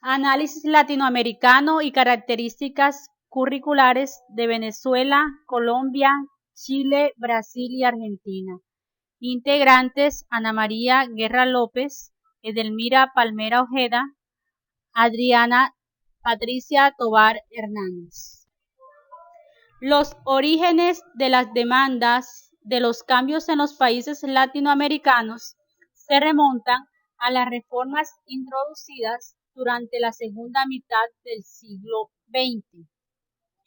Análisis latinoamericano y características curriculares de Venezuela, Colombia, Chile, Brasil y Argentina. Integrantes: Ana María Guerra López, Edelmira Palmera Ojeda, Adriana Patricia Tovar Hernández. Los orígenes de las demandas de los cambios en los países latinoamericanos se remontan a las reformas introducidas durante la segunda mitad del siglo XX.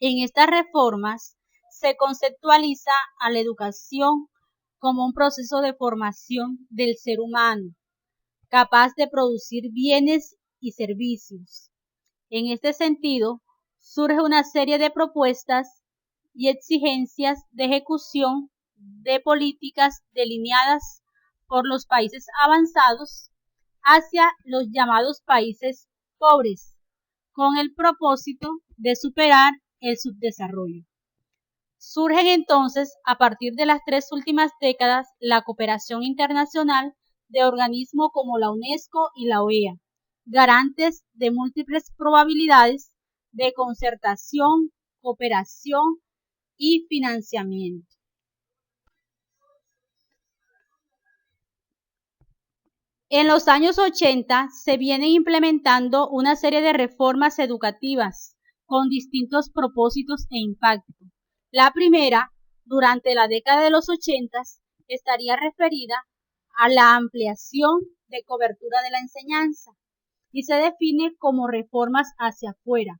En estas reformas se conceptualiza a la educación como un proceso de formación del ser humano, capaz de producir bienes y servicios. En este sentido, surge una serie de propuestas y exigencias de ejecución de políticas delineadas por los países avanzados hacia los llamados países pobres, con el propósito de superar el subdesarrollo. Surgen entonces, a partir de las 3 últimas décadas, la cooperación internacional de organismos como la UNESCO y la OEA, garantes de múltiples probabilidades de concertación, cooperación y financiamiento. En los años 80 se vienen implementando una serie de reformas educativas con distintos propósitos e impacto. La primera, durante la década de los 80, estaría referida a la ampliación de cobertura de la enseñanza y se define como reformas hacia afuera,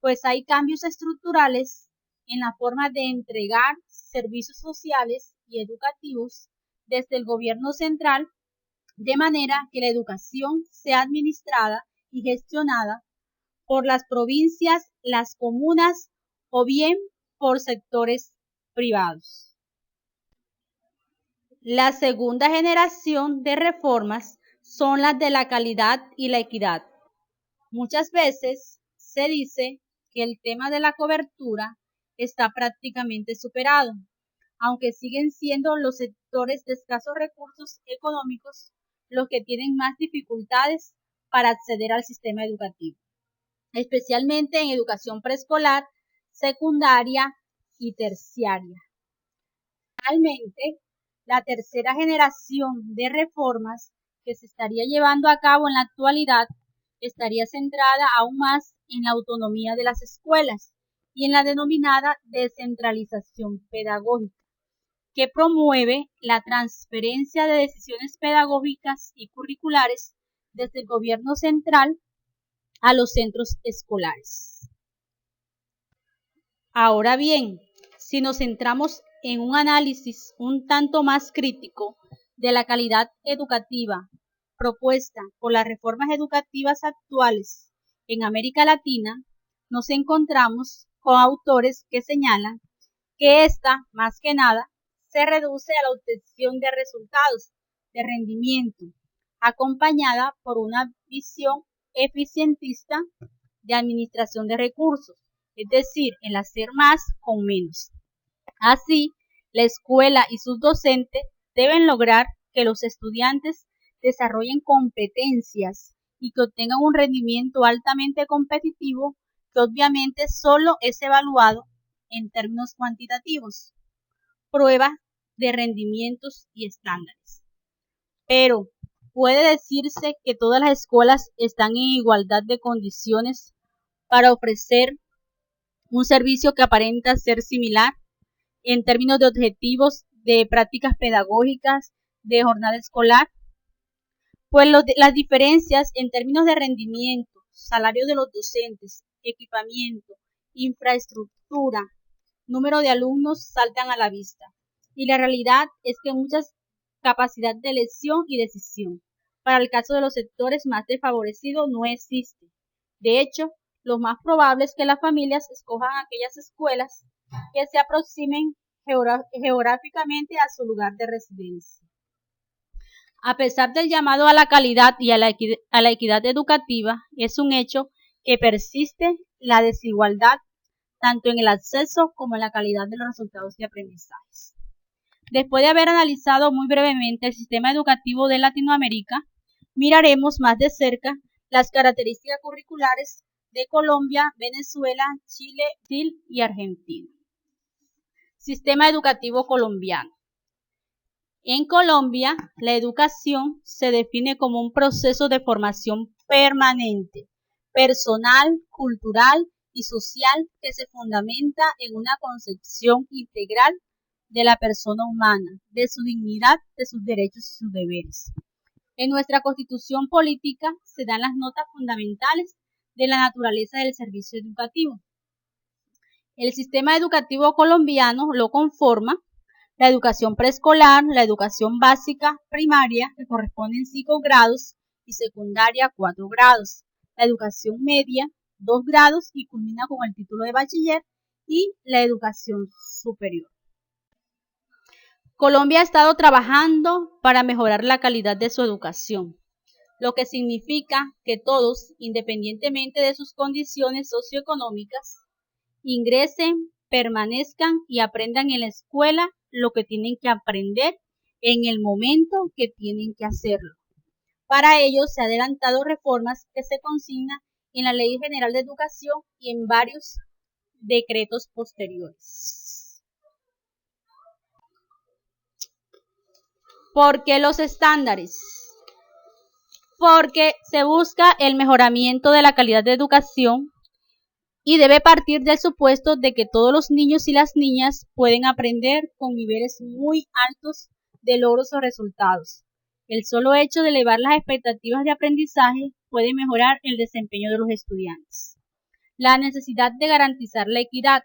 pues hay cambios estructurales en la forma de entregar servicios sociales y educativos desde el gobierno central, de manera que la educación sea administrada y gestionada por las provincias, las comunas o bien por sectores privados. La segunda generación de reformas son las de la calidad y la equidad. Muchas veces se dice que el tema de la cobertura está prácticamente superado, aunque siguen siendo los sectores de escasos recursos económicos los que tienen más dificultades para acceder al sistema educativo, especialmente en educación preescolar, secundaria y terciaria. Finalmente, la tercera generación de reformas que se estaría llevando a cabo en la actualidad estaría centrada aún más en la autonomía de las escuelas y en la denominada descentralización pedagógica, que promueve la transferencia de decisiones pedagógicas y curriculares desde el gobierno central a los centros escolares. Ahora bien, si nos centramos en un análisis un tanto más crítico de la calidad educativa propuesta por las reformas educativas actuales en América Latina, nos encontramos con autores que señalan que esta, más que nada, se reduce a la obtención de resultados de rendimiento, acompañada por una visión eficientista de administración de recursos, es decir, el hacer más con menos. Así, la escuela y sus docentes deben lograr que los estudiantes desarrollen competencias y que obtengan un rendimiento altamente competitivo que obviamente solo es evaluado en términos cuantitativos, pruebas de rendimientos y estándares. Pero, ¿puede decirse que todas las escuelas están en igualdad de condiciones para ofrecer un servicio que aparenta ser similar en términos de objetivos, de prácticas pedagógicas, de jornada escolar? Pues las diferencias en términos de rendimiento, salario de los docentes, equipamiento, infraestructura, número de alumnos saltan a la vista. Y la realidad es que muchas capacidad de elección y decisión para el caso de los sectores más desfavorecidos no existe. De hecho, lo más probable es que las familias escojan aquellas escuelas que se aproximen geográficamente a su lugar de residencia. A pesar del llamado a la calidad y a la equidad educativa, es un hecho que persiste la desigualdad tanto en el acceso como en la calidad de los resultados de aprendizajes. Después de haber analizado muy brevemente el sistema educativo de Latinoamérica, miraremos más de cerca Las características curriculares de Colombia, Venezuela, Chile, Brasil y Argentina. Sistema educativo colombiano. En Colombia, la educación se define como un proceso de formación permanente, personal, cultural y social que se fundamenta en una concepción integral de la persona humana, de su dignidad, de sus derechos y sus deberes. En nuestra Constitución política se dan las notas fundamentales de la naturaleza del servicio educativo. El sistema educativo colombiano lo conforma la educación preescolar, la educación básica primaria, que corresponden 5 grados, y secundaria 4 grados. La educación media 2 grados y culmina con el título de bachiller, y la educación superior. Colombia ha estado trabajando para mejorar la calidad de su educación, lo que significa que todos, independientemente de sus condiciones socioeconómicas, ingresen, permanezcan y aprendan en la escuela lo que tienen que aprender en el momento que tienen que hacerlo. Para ello se han adelantado reformas que se consignan en la Ley General de Educación y en varios decretos posteriores. ¿Por qué los estándares? Porque se busca el mejoramiento de la calidad de educación y debe partir del supuesto de que todos los niños y las niñas pueden aprender con niveles muy altos de logros o resultados. El solo hecho de elevar las expectativas de aprendizaje puede mejorar el desempeño de los estudiantes. La necesidad de garantizar la equidad.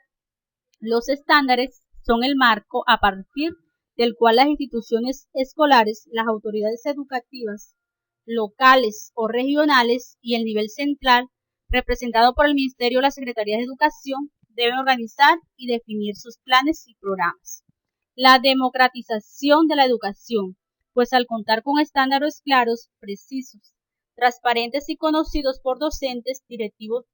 Los estándares son el marco a partir del cual las instituciones escolares, las autoridades educativas, locales o regionales y el nivel central, representado por el Ministerio o la Secretaría de Educación, deben organizar y definir sus planes y programas. La democratización de la educación, pues al contar con estándares claros, precisos, transparentes y conocidos por docentes, directivos,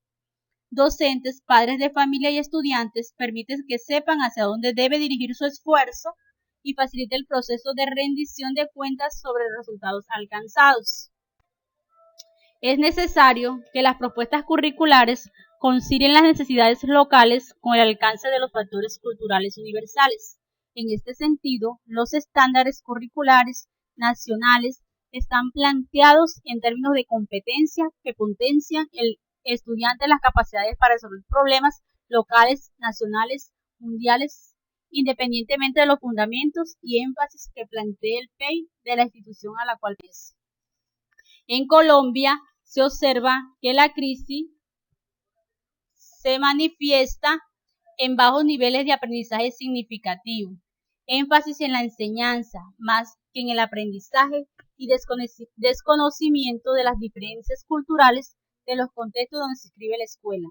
docentes, padres de familia y estudiantes, permite que sepan hacia dónde debe dirigir su esfuerzo y facilita el proceso de rendición de cuentas sobre los resultados alcanzados. Es necesario que las propuestas curriculares concilien las necesidades locales con el alcance de los factores culturales universales. En este sentido, los estándares curriculares nacionales están planteados en términos de competencia que potencian el estudiante las capacidades para resolver problemas locales, nacionales, mundiales, independientemente de los fundamentos y énfasis que plantee el PEI de la institución a la cual pertenece. En Colombia se observa que la crisis se manifiesta en bajos niveles de aprendizaje significativo, énfasis en la enseñanza más que en el aprendizaje y desconocimiento de las diferencias culturales de los contextos donde se inscribe la escuela.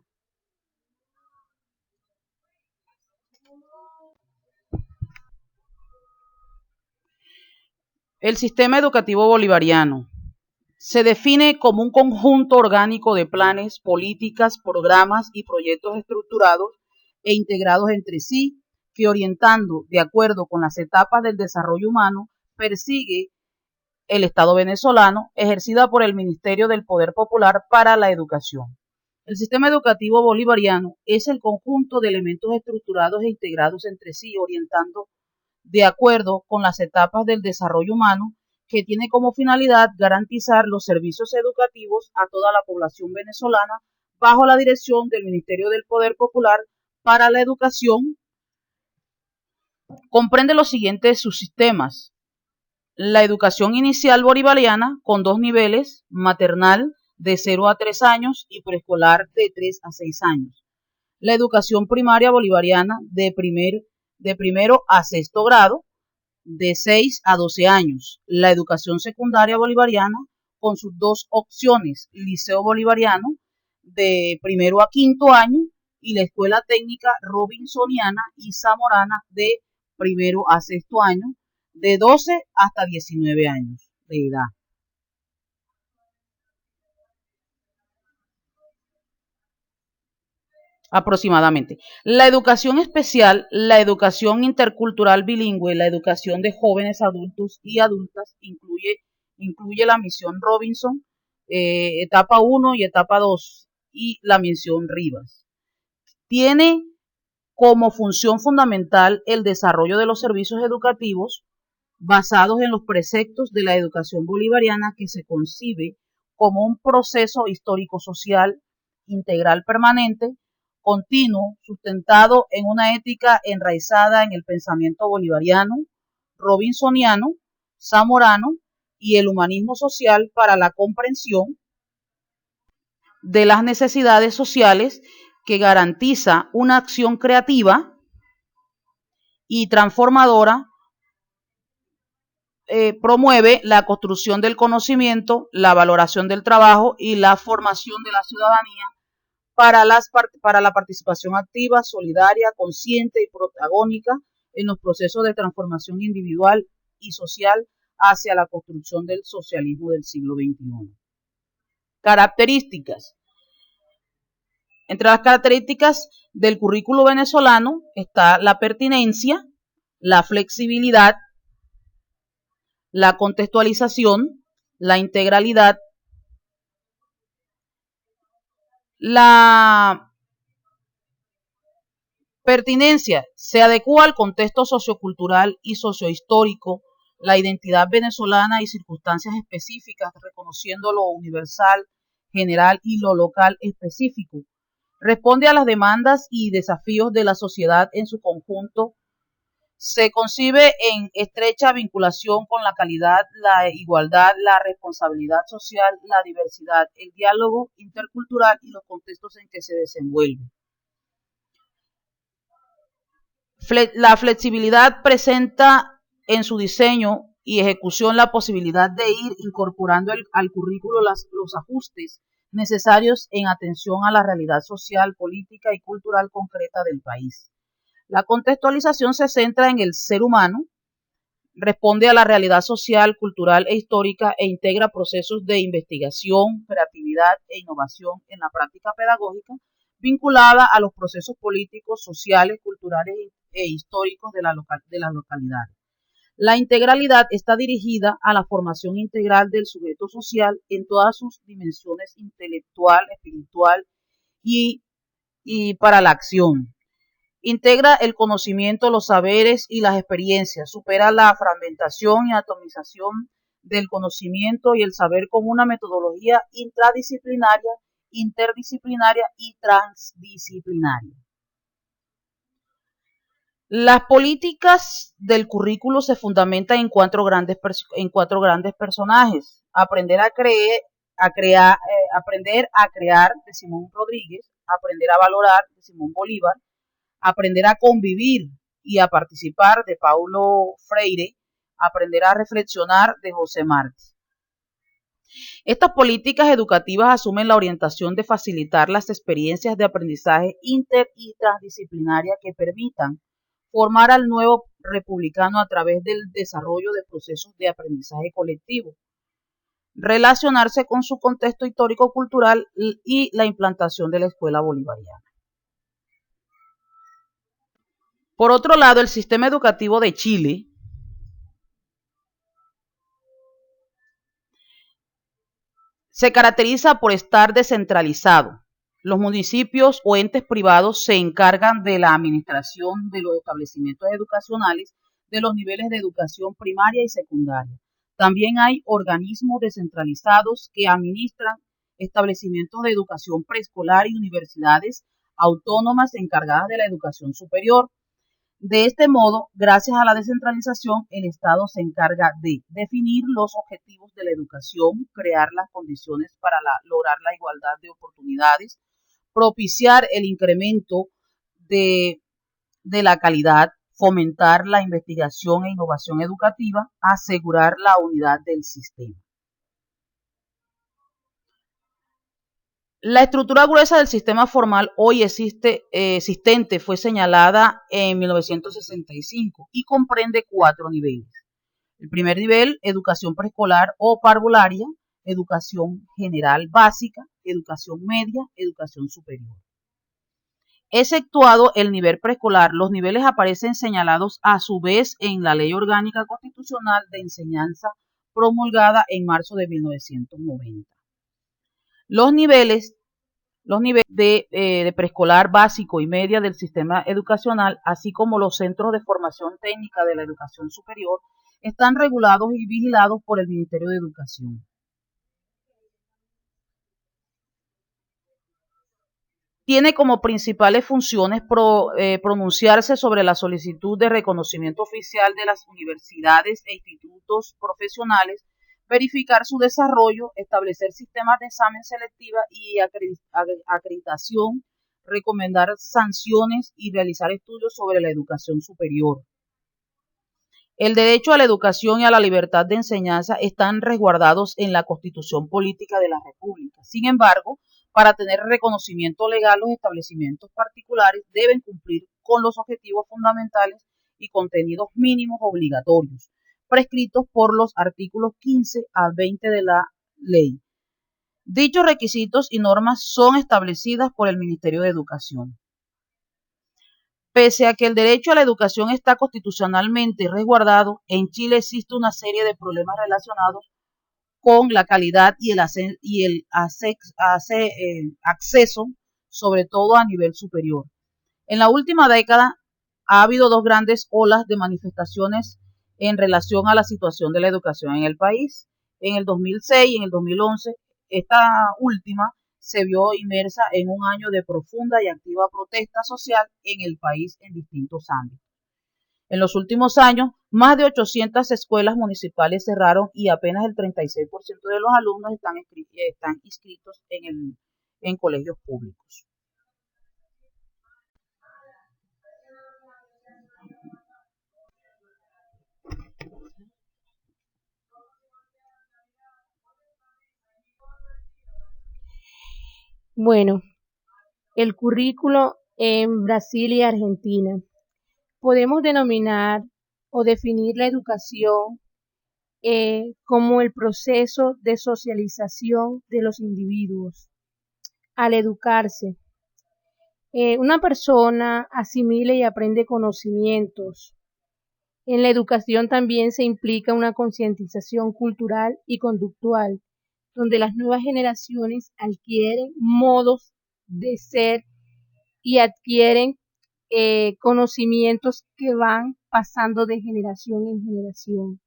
El sistema educativo bolivariano se define como un conjunto orgánico de planes, políticas, programas y proyectos estructurados e integrados entre sí, que orientando de acuerdo con las etapas del desarrollo humano, persigue el Estado venezolano, ejercida por el Ministerio del Poder Popular para la Educación. El sistema educativo bolivariano es el conjunto de elementos estructurados e integrados entre sí, orientando de acuerdo con las etapas del desarrollo humano, que tiene como finalidad garantizar los servicios educativos a toda la población venezolana bajo la dirección del Ministerio del Poder Popular para la Educación. Comprende los siguientes subsistemas: la educación inicial bolivariana con 2 niveles, maternal de 0 a 3 años y preescolar de 3 a 6 años. La educación primaria bolivariana de primero a 6º grado, de 6 a 12 años. La educación secundaria bolivariana con sus 2 opciones, liceo bolivariano de 1º a 5º año y la escuela técnica robinsoniana y zamorana de 1º a 6º año, de 12 hasta 19 años de edad. Aproximadamente. La educación especial, la educación intercultural bilingüe, la educación de jóvenes adultos y adultas incluye la misión Robinson etapa 1 y etapa 2, y la mención Rivas. Tiene como función fundamental el desarrollo de los servicios educativos basados en los preceptos de la educación bolivariana, que se concibe como un proceso histórico-social integral permanente, continuo, sustentado en una ética enraizada en el pensamiento bolivariano, robinsoniano, zamorano y el humanismo social para la comprensión de las necesidades sociales, que garantiza una acción creativa y transformadora, promueve la construcción del conocimiento, la valoración del trabajo y la formación de la ciudadanía para la participación activa, solidaria, consciente y protagónica en los procesos de transformación individual y social hacia la construcción del socialismo del siglo XXI. Características. Entre las características del currículo venezolano está la pertinencia, la flexibilidad, la contextualización, la integralidad, la pertinencia se adecua al contexto sociocultural y sociohistórico, la identidad venezolana y circunstancias específicas, reconociendo lo universal, general y lo local específico. Responde a las demandas y desafíos de la sociedad en su conjunto. Se concibe en estrecha vinculación con la calidad, la igualdad, la responsabilidad social, la diversidad, el diálogo intercultural y los contextos en que se desenvuelve. La flexibilidad presenta en su diseño y ejecución la posibilidad de ir incorporando al currículo los ajustes necesarios en atención a la realidad social, política y cultural concreta del país. La contextualización se centra en el ser humano, responde a la realidad social, cultural e histórica e integra procesos de investigación, creatividad e innovación en la práctica pedagógica, vinculada a los procesos políticos, sociales, culturales e históricos de las localidades. La integralidad está dirigida a la formación integral del sujeto social en todas sus dimensiones intelectual, espiritual y para la acción. Integra el conocimiento, los saberes y las experiencias, supera la fragmentación y atomización del conocimiento y el saber con una metodología intradisciplinaria, interdisciplinaria y transdisciplinaria. Las políticas del currículo se fundamentan en cuatro grandes personajes: aprender a crear, de Simón Rodríguez; aprender a valorar, de Simón Bolívar; aprender a convivir y a participar, de Paulo Freire; aprender a reflexionar, de José Martí. Estas políticas educativas asumen la orientación de facilitar las experiencias de aprendizaje inter y transdisciplinaria que permitan formar al nuevo republicano a través del desarrollo de procesos de aprendizaje colectivo, relacionarse con su contexto histórico-cultural y la implantación de la escuela bolivariana. Por otro lado, el sistema educativo de Chile se caracteriza por estar descentralizado. Los municipios o entes privados se encargan de la administración de los establecimientos educacionales de los niveles de educación primaria y secundaria. También hay organismos descentralizados que administran establecimientos de educación preescolar y universidades autónomas encargadas de la educación superior. De este modo, gracias a la descentralización, el Estado se encarga de definir los objetivos de la educación, crear las condiciones para lograr la igualdad de oportunidades, propiciar el incremento de la calidad, fomentar la investigación e innovación educativa, asegurar la unidad del sistema. La estructura gruesa del sistema formal hoy existente fue señalada en 1965 y comprende 4 niveles. El primer nivel: educación preescolar o parvularia; educación general básica; educación media; educación superior. Exceptuado el nivel preescolar, los niveles aparecen señalados a su vez en la Ley Orgánica Constitucional de Enseñanza, promulgada en marzo de 1990. Los niveles de preescolar básico y media del sistema educacional, así como los centros de formación técnica de la educación superior, están regulados y vigilados por el Ministerio de Educación. Tiene como principales funciones pronunciarse sobre la solicitud de reconocimiento oficial de las universidades e institutos profesionales, verificar su desarrollo, establecer sistemas de examen selectiva y acreditación, recomendar sanciones y realizar estudios sobre la educación superior. El derecho a la educación y a la libertad de enseñanza están resguardados en la Constitución Política de la República. Sin embargo, para tener reconocimiento legal, los establecimientos particulares deben cumplir con los objetivos fundamentales y contenidos mínimos obligatorios, prescritos por los artículos 15 a 20 de la ley. Dichos requisitos y normas son establecidas por el Ministerio de Educación. Pese a que el derecho a la educación está constitucionalmente resguardado, en Chile existe una serie de problemas relacionados con la calidad y el acceso, sobre todo a nivel superior. En la última década ha habido dos grandes olas de manifestaciones en relación a la situación de la educación en el país. En el 2006 y en el 2011, esta última se vio inmersa en un año de profunda y activa protesta social en el país en distintos ámbitos. En los últimos años, más de 800 escuelas municipales cerraron y apenas el 36% de los alumnos están inscritos en colegios públicos. Bueno, el currículo en Brasil y Argentina. Podemos denominar o definir la educación como el proceso de socialización de los individuos. Al educarse, una persona asimila y aprende conocimientos. En la educación también se implica una concientización cultural y conductual, donde las nuevas generaciones adquieren modos de ser y adquieren conocimientos que van pasando de generación en generación.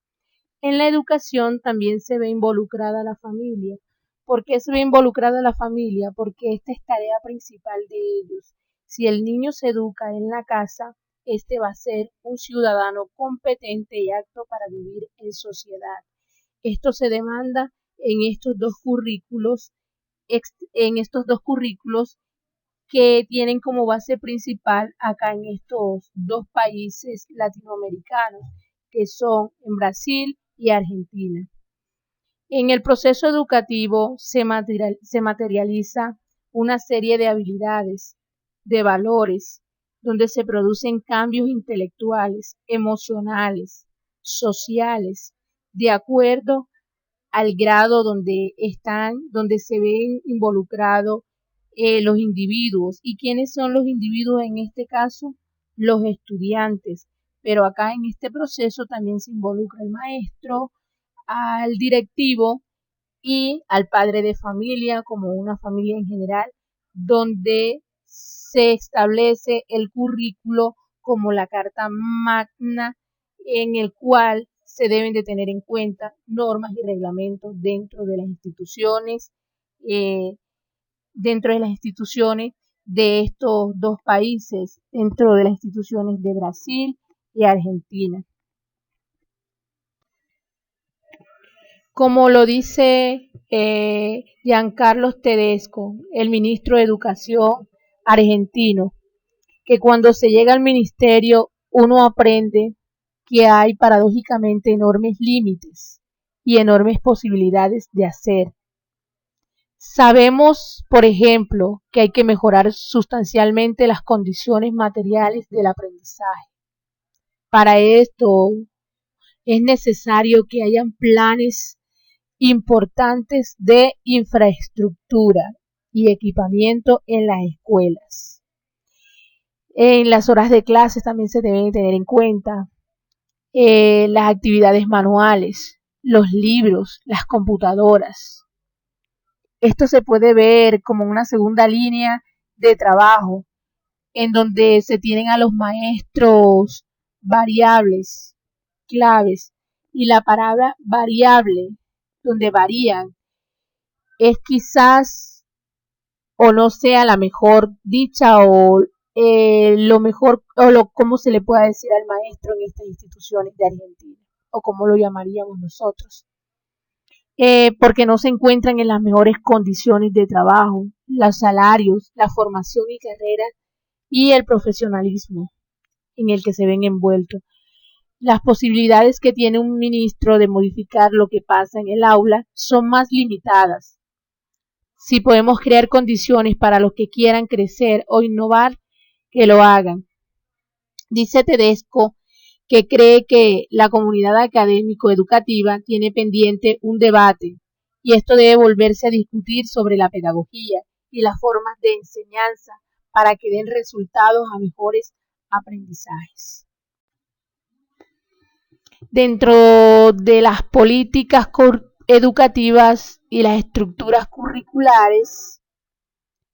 En la educación también se ve involucrada la familia. ¿Por qué se ve involucrada la familia? Porque esta es tarea principal de ellos. Si el niño se educa en la casa, este va a ser un ciudadano competente y apto para vivir en sociedad. Esto se demanda en estos dos currículos que tienen como base principal acá en estos dos países latinoamericanos, que son en Brasil y Argentina. En el proceso educativo se materializa una serie de habilidades, de valores, donde se producen cambios intelectuales, emocionales, sociales, de acuerdo al grado donde se ven involucrados los individuos. ¿Y quiénes son los individuos en este caso? Los estudiantes. Pero acá en este proceso también se involucra el maestro, al directivo y al padre de familia, como una familia en general, donde se establece el currículo como la carta magna en el cual se deben de tener en cuenta normas y reglamentos dentro de las instituciones de estos dos países, dentro de las instituciones de Brasil y Argentina. Como lo dice Giancarlo Tedesco, el ministro de Educación argentino, que cuando se llega al ministerio uno aprende que hay paradójicamente enormes límites y enormes posibilidades de hacer. Sabemos, por ejemplo, que hay que mejorar sustancialmente las condiciones materiales del aprendizaje. Para esto es necesario que hayan planes importantes de infraestructura y equipamiento en las escuelas. En las horas de clases también se deben tener en cuenta las actividades manuales, los libros, las computadoras. Esto se puede ver como una segunda línea de trabajo, en donde se tienen a los maestros variables, claves, y la palabra variable, donde varían, es quizás o no sea la mejor dicha o lo mejor cómo se le pueda decir al maestro en estas instituciones de Argentina, o como lo llamaríamos nosotros. Porque no se encuentran en las mejores condiciones de trabajo, los salarios, la formación y carrera y el profesionalismo en el que se ven envueltos. Las posibilidades que tiene un ministro de modificar lo que pasa en el aula son más limitadas. Si podemos crear condiciones para los que quieran crecer o innovar, que lo hagan. Dice Tedesco que cree que la comunidad académico-educativa tiene pendiente un debate y esto debe volverse a discutir sobre la pedagogía y las formas de enseñanza para que den resultados a mejores aprendizajes. Dentro de las políticas educativas y las estructuras curriculares,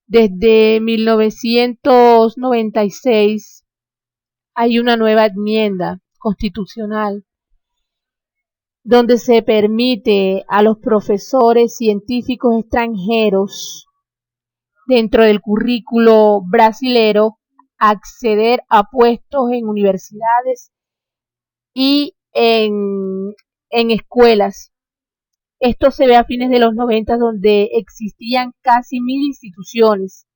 desde 1996 hay una nueva enmienda constitucional donde se permite a los profesores científicos extranjeros dentro del currículo brasilero acceder a puestos en universidades y en escuelas. Esto se ve a fines de los 90, donde existían casi 1000 instituciones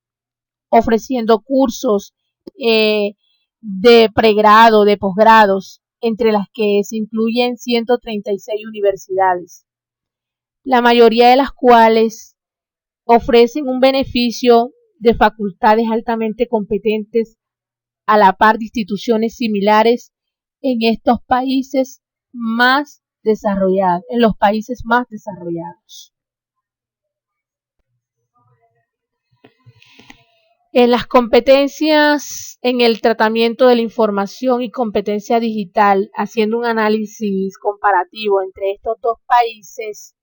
ofreciendo cursos de pregrado, de posgrados, entre las que se incluyen 136 universidades, la mayoría de las cuales ofrecen un beneficio de facultades altamente competentes a la par de instituciones similares en estos países más desarrollados, en los países más desarrollados. En las competencias en el tratamiento de la información y competencia digital, haciendo un análisis comparativo entre estos dos países,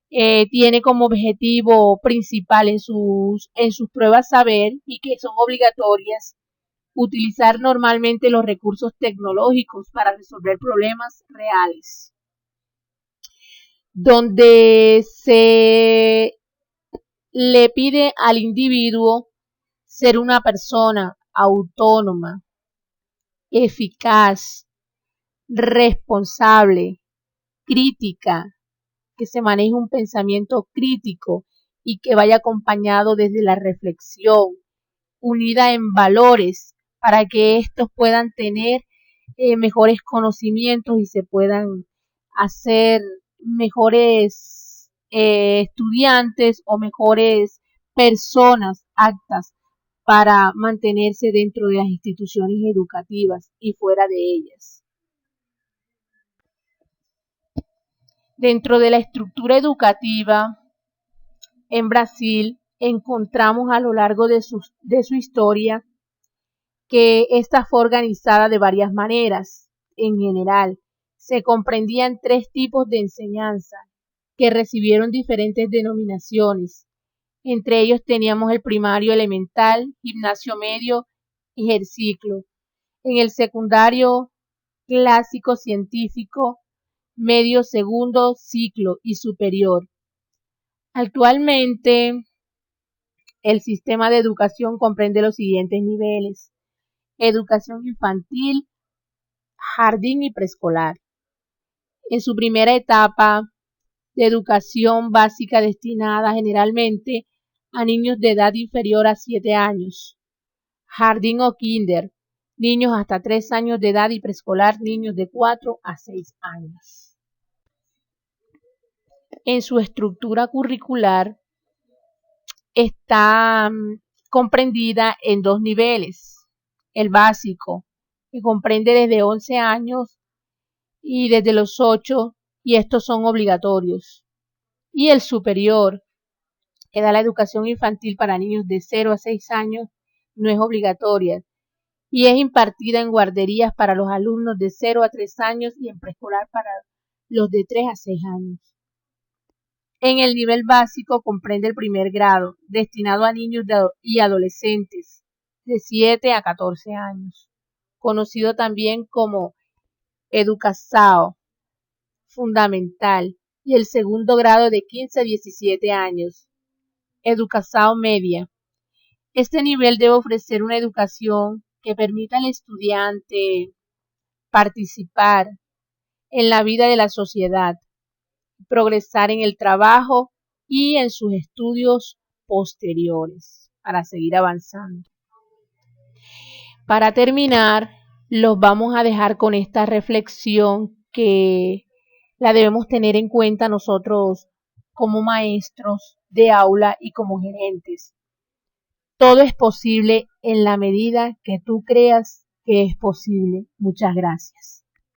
tiene como objetivo principal en sus pruebas saber y que son obligatorias utilizar normalmente los recursos tecnológicos para resolver problemas reales, donde se le pide al individuo ser una persona autónoma, eficaz, responsable, crítica, que se maneje un pensamiento crítico y que vaya acompañado desde la reflexión, unida en valores, para que estos puedan tener mejores conocimientos y se puedan hacer mejores estudiantes o mejores personas aptas para mantenerse dentro de las instituciones educativas y fuera de ellas. Dentro de la estructura educativa en Brasil encontramos a lo largo de su historia que esta fue organizada de varias maneras. En general, se comprendían 3 tipos de enseñanza que recibieron diferentes denominaciones. Entre ellos teníamos el primario elemental, gimnasio medio y el ciclo. En el secundario clásico científico, medio, segundo ciclo y superior. Actualmente, el sistema de educación comprende los siguientes niveles: educación infantil, jardín y preescolar. En su primera etapa de educación básica destinada generalmente a niños de edad inferior a 7 años. Jardín o kinder, niños hasta 3 años de edad y preescolar, niños de 4 a 6 años. En su estructura curricular está comprendida en 2 niveles. El básico, que comprende desde 11 años y desde los 8, y estos son obligatorios. Y el superior, que da la educación infantil para niños de 0 a 6 años, no es obligatoria y es impartida en guarderías para los alumnos de 0 a 3 años y en preescolar para los de 3 a 6 años. En el nivel básico comprende el primer grado, destinado a niños y adolescentes de 7 a 14 años, conocido también como Educasao fundamental, y el segundo grado de 15 a 17 años, Educasao media. Este nivel debe ofrecer una educación que permita al estudiante participar en la vida de la sociedad, progresar en el trabajo y en sus estudios posteriores para seguir avanzando. Para terminar, los vamos a dejar con esta reflexión que la debemos tener en cuenta nosotros como maestros de aula y como gerentes. Todo es posible en la medida que tú creas que es posible. Muchas gracias.